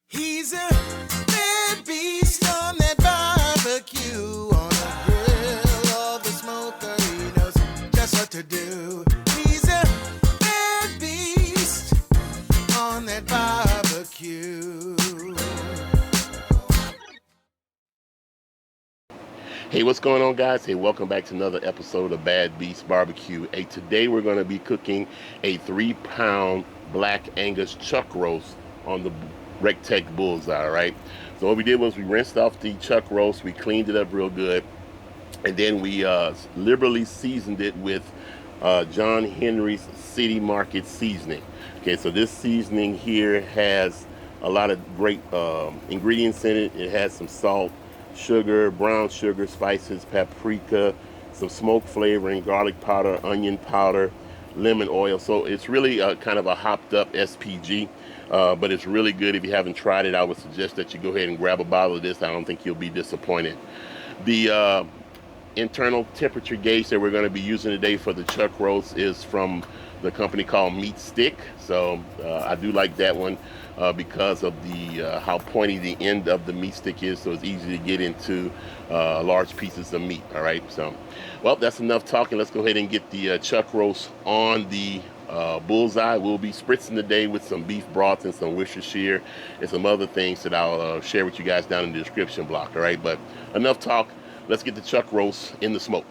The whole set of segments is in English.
He's a bad beast on that barbecue, on the grill or the smoker. He knows just what to do. He's a bad beast on that barbecue. Hey, what's going on, guys? Hey, welcome back to another episode of Bad Beast Barbecue. Hey, today we're going to be cooking a 3-pound black Angus chuck roast on the recteq bullseye, right? So what we did was we rinsed off the chuck roast, we cleaned it up real good, and then we liberally seasoned it with John Henry's City Market seasoning. Okay, so this seasoning here has a lot of great ingredients in it. It has some salt, sugar, brown sugar, spices, paprika, some smoke flavoring, garlic powder, onion powder, lemon oil. So it's really kind of a hopped up SPG, but it's really good. If you haven't tried it, I would suggest that you go ahead and grab a bottle of this. I don't think you'll be disappointed. The internal temperature gauge that we're going to be using today for the chuck roast is from the company called Meat Stick. So I do like that one because of the how pointy the end of the meat stick is, so it's easy to get into large pieces of meat. All right, so well, that's enough talking. Let's go ahead and get the chuck roast on the bullseye. We'll be spritzing today with some beef broth and some Worcestershire and some other things that I'll share with you guys down in the description block. All right, but enough talk. Let's get the chuck roast in the smoke.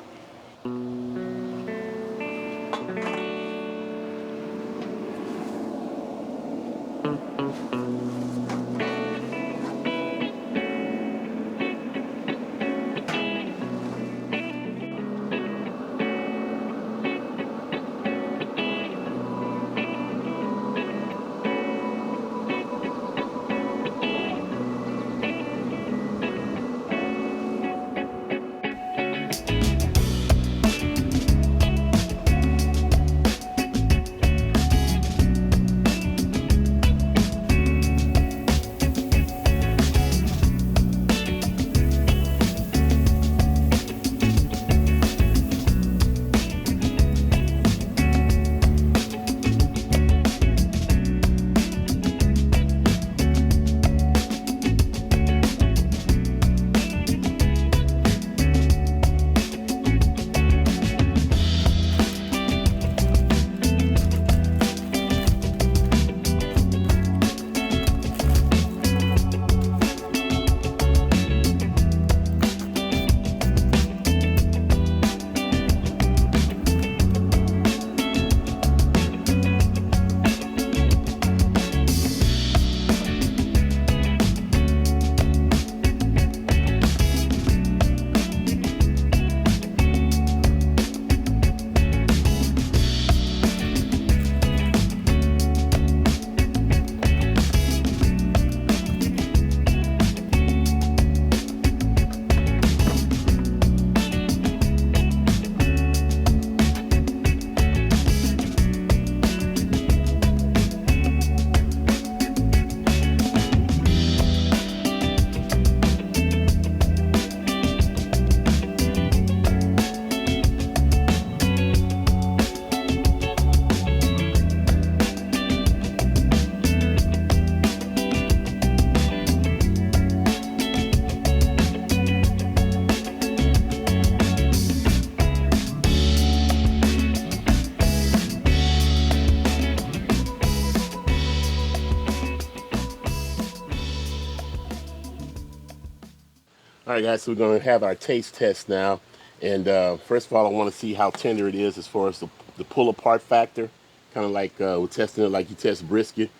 All right, guys, so we're going to have our taste test now. And first of all, I want to see how tender it is as far as the pull apart factor. Kind of like we're testing it like you test brisket.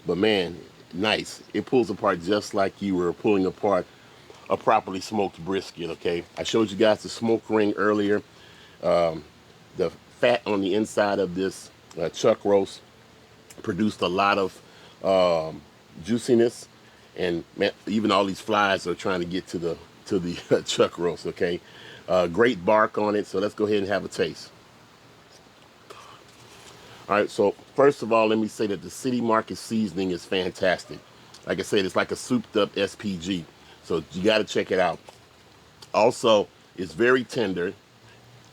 But man, nice. It pulls apart just like you were pulling apart a properly smoked brisket, okay? I showed you guys the smoke ring earlier. The fat on the inside of this chuck roast produced a lot of juiciness. And man, even all these flies are trying to get to the chuck roast, okay? Great bark on it, so let's go ahead and have a taste. All right, so first of all, let me say that the City Market seasoning is fantastic. Like I said, it's like a souped up SPG, so you got to check it out. Also, it's very tender.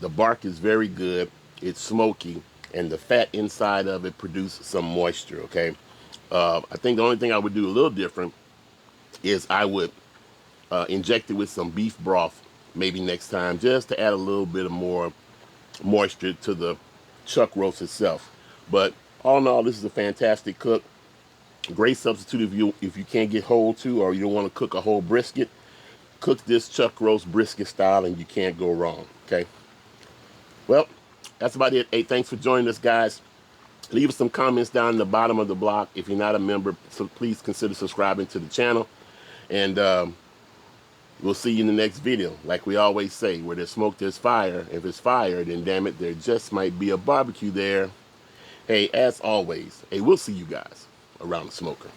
The bark is very good. It's smoky, and the fat inside of it produces some moisture, okay? I think the only thing I would do a little different is I would inject it with some beef broth maybe next time, just to add a little bit of more moisture to the chuck roast itself. But all in all, this is a fantastic cook. Great substitute if you can't get whole too, or you don't want to cook a whole brisket. Cook this chuck roast brisket style and you can't go wrong. Okay, well, that's about it. Hey, thanks for joining us, guys. Leave us some comments down in the bottom of the block. If you're not a member, so please consider subscribing to the channel. And we'll see you in the next video. Like we always say, where there's smoke, there's fire. If it's fire, then damn it, there just might be a barbecue there. Hey, as always, hey, we'll see you guys around the smoker.